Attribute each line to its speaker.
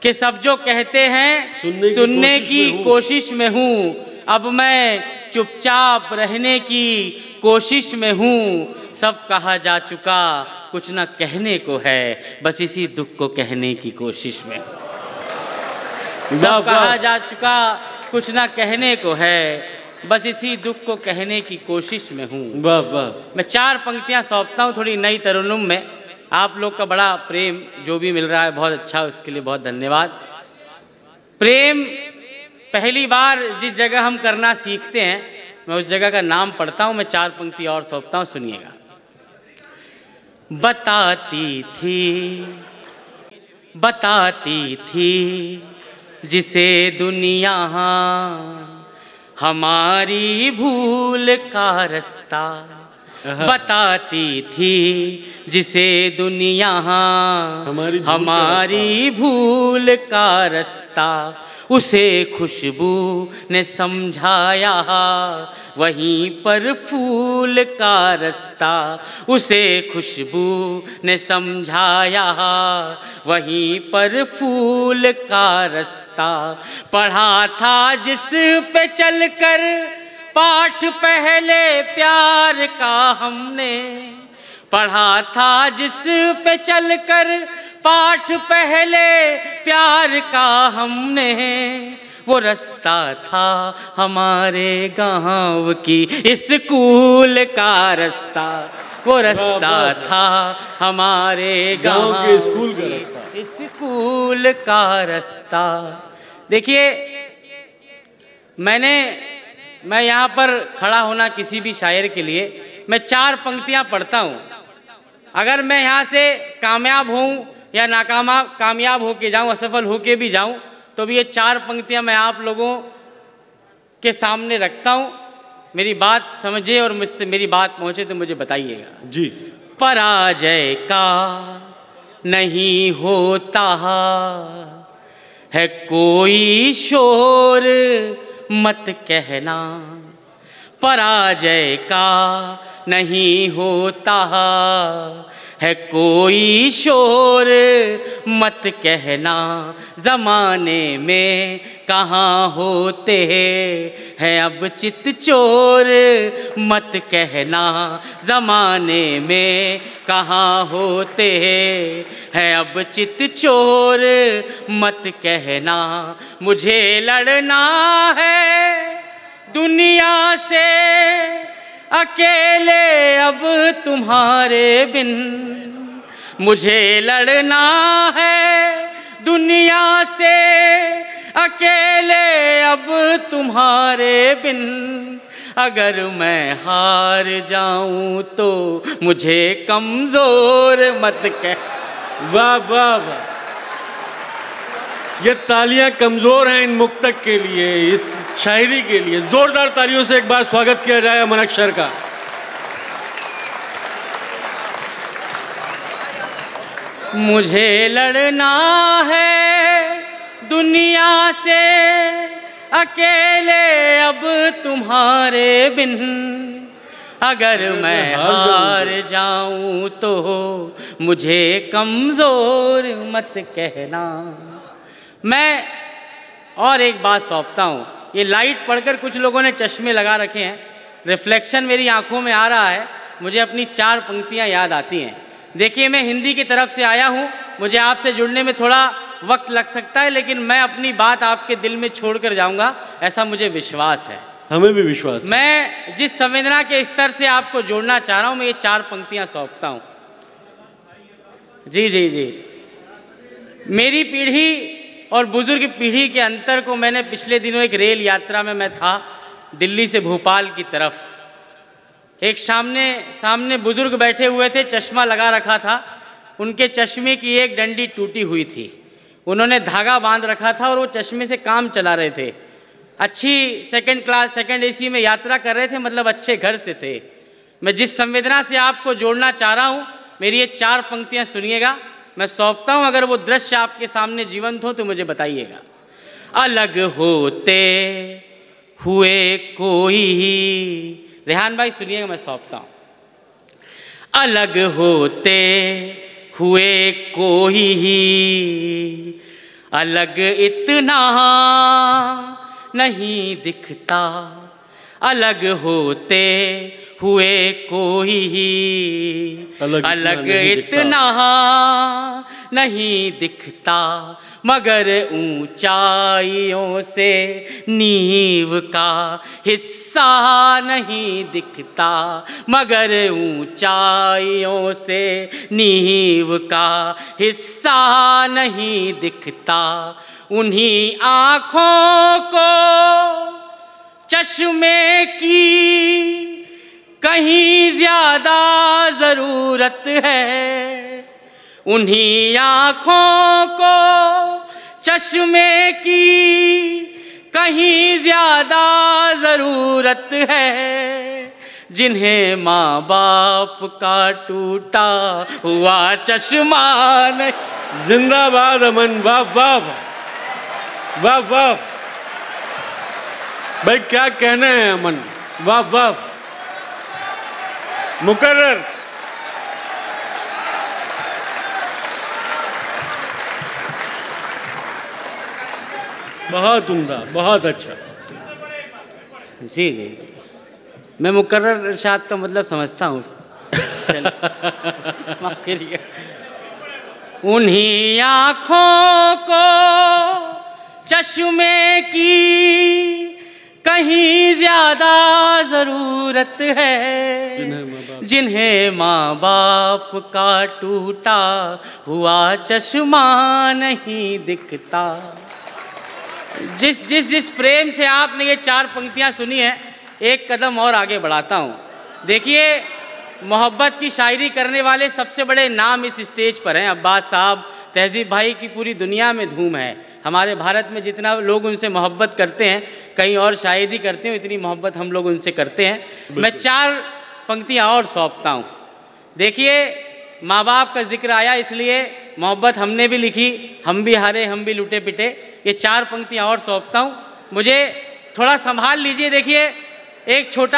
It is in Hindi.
Speaker 1: कि सब जो कहते हैं सुनने की कोशिश में हूँ, अब मैं चुपचाप रहने की कोशिश में हूँ। सब कहा जा चुका कुछ ना कहने को है, बस इसी दुख को कहने की कोशिश में हूँ। सब कहा जा चुका कुछ ना कहने को है, बस इसी दुख को कहने की कोशिश में हूँ।
Speaker 2: वाह वाह।
Speaker 1: मैं 4 पंक्तियाँ सौंपता हूँ थोड़ी नई तरन्नुम में। आप लोग का बड़ा प्रेम जो भी मिल रहा है बहुत अच्छा, उसके लिए बहुत धन्यवाद। प्रेम पहली बार जिस जगह हम करना सीखते हैं, मैं उस जगह का नाम पढ़ता हूँ, मैं 4 पंक्ति और सौंपता हूँ, सुनिएगा। बताती थी जिसे दुनिया हमारी भूल का रास्ता, बताती थी जिसे दुनिया हमारी भूल का रास्ता, उसे खुशबू ने समझाया वहीं पर फूल का रास्ता, उसे खुशबू ने समझाया वहीं पर फूल का रास्ता। पढ़ा था जिस पे चलकर पाठ पहले प्यार का हमने, पढ़ा था जिस पे चलकर पाठ पहले प्यार का हमने, वो रास्ता था हमारे गांव की स्कूल का रास्ता, वो रास्ता था हमारे गांव के स्कूल का रास्ता, स्कूल का रास्ता। देखिए, मैं यहाँ पर खड़ा होना किसी भी शायर के लिए, मैं 4 पंक्तियाँ पढ़ता हूँ। अगर मैं यहाँ से कामयाब हूँ या कामयाब होके जाऊँ, असफल होके भी जाऊँ, तो भी ये 4 पंक्तियाँ मैं आप लोगों के सामने रखता हूँ। मेरी बात समझे और मुझसे मेरी बात पहुँचे तो मुझे बताइएगा
Speaker 2: जी।
Speaker 1: पराजय का नहीं होता है कोई शोर मत कहना, पराजय का नहीं होता है कोई शोर मत कहना, ज़माने में कहाँ होते हैं अब चित चोर मत कहना, ज़माने में कहाँ होते हैं अब चित चोर मत कहना। मुझे लड़ना है दुनिया से अकेले अब तुम्हारे बिन, मुझे लड़ना है दुनिया से अकेले अब तुम्हारे बिन, अगर मैं हार जाऊं तो मुझे कमजोर मत कह।
Speaker 2: वाह वाह वाह। ये तालियां कमजोर हैं इन मुक्तक के लिए, इस शायरी के लिए। जोरदार तालियों से एक बार स्वागत किया जाए अमन अक्षर का।
Speaker 1: मुझे लड़ना है दुनिया से अकेले अब तुम्हारे बिन, अगर मैं हार जाऊं तो मुझे कमजोर मत कहना। मैं और एक बात सौंपता हूँ। ये लाइट पढ़कर कुछ लोगों ने चश्मे लगा रखे हैं, रिफ्लेक्शन मेरी आंखों में आ रहा है, मुझे अपनी 4 पंक्तियाँ याद आती हैं। देखिए, मैं हिंदी की तरफ से आया हूँ, मुझे आपसे जुड़ने में थोड़ा वक्त लग सकता है, लेकिन मैं अपनी बात आपके दिल में छोड़ कर जाऊँगा, ऐसा मुझे विश्वास है।
Speaker 2: हमें भी विश्वास है।
Speaker 1: मैं जिस संवेदना के स्तर से आपको जोड़ना चाह रहा हूँ, मैं ये 4 पंक्तियाँ सौंपता हूँ। जी जी जी। मेरी पीढ़ी और बुजुर्ग पीढ़ी के अंतर को मैंने पिछले दिनों एक रेल यात्रा में मैं था दिल्ली से भोपाल की तरफ। एक सामने बुजुर्ग बैठे हुए थे, चश्मा लगा रखा था, उनके चश्मे की एक डंडी टूटी हुई थी, उन्होंने धागा बांध रखा था और वो चश्मे से काम चला रहे थे। अच्छी सेकंड एसी में यात्रा कर रहे थे, मतलब अच्छे घर से थे। मैं जिस संवेदना से आपको जोड़ना चाह रहा हूँ, मेरी ये 4 पंक्तियाँ सुनिएगा, मैं सौंपता हूँ। अगर वो दृश्य आपके सामने जीवंत हो तो मुझे बताइएगा। अलग होते हुए कोई, रेहान भाई सुनिएगा, मैं सौंपता हूँ। अलग होते हुए कोई अलग इतना नहीं दिखता, अलग होते हुए कोई अलग इतना नहीं दिखता, मगर ऊंचाइयों से नींव का हिस्सा नहीं दिखता, मगर ऊंचाइयों से नींव का हिस्सा नहीं दिखता। उन्हीं आँखों को चश्मे की कहीं ज्यादा जरूरत है, उन्हीं आँखों को चश्मे की कहीं ज्यादा जरूरत है, जिन्हें माँ बाप का टूटा हुआ चश्मा नहीं।
Speaker 2: जिंदाबाद अमन, वाह वाह वाह वाह। भाई क्या कहना है अमन, वाह वाह। मुकर्रर बहुत उम्दा, बहुत अच्छा।
Speaker 1: जी जी, मैं मुकर्रर इरशाद का मतलब समझता हूँ। माफ करिए। उन्हीं आँखों को चश्मे की कहीं ज्यादा जरूरत है, जिन्हें माँ बाप का टूटा हुआ चश्मा नहीं दिखता। जिस प्रेम से आपने ये 4 पंक्तियाँ सुनी है, एक कदम और आगे बढ़ाता हूँ। देखिए, मोहब्बत की शायरी करने वाले सबसे बड़े नाम इस स्टेज पर हैं। अब्बास साहब, तहजीब भाई की पूरी दुनिया में धूम है। हमारे भारत में जितना लोग उनसे मोहब्बत करते हैं, कहीं और शायरी करते हैं, इतनी मोहब्बत हम लोग उनसे करते हैं। मैं 4 पंक्तियाँ और सौंपता हूँ। देखिए, माँ बाप का जिक्र आया, इसलिए मोहब्बत हमने भी लिखी, हम भी हारे हम भी लुटे पिटे। ये 4 पंक्तियाँ और सौंपता हूँ, मुझे थोड़ा संभाल लीजिए। देखिए, एक छोटा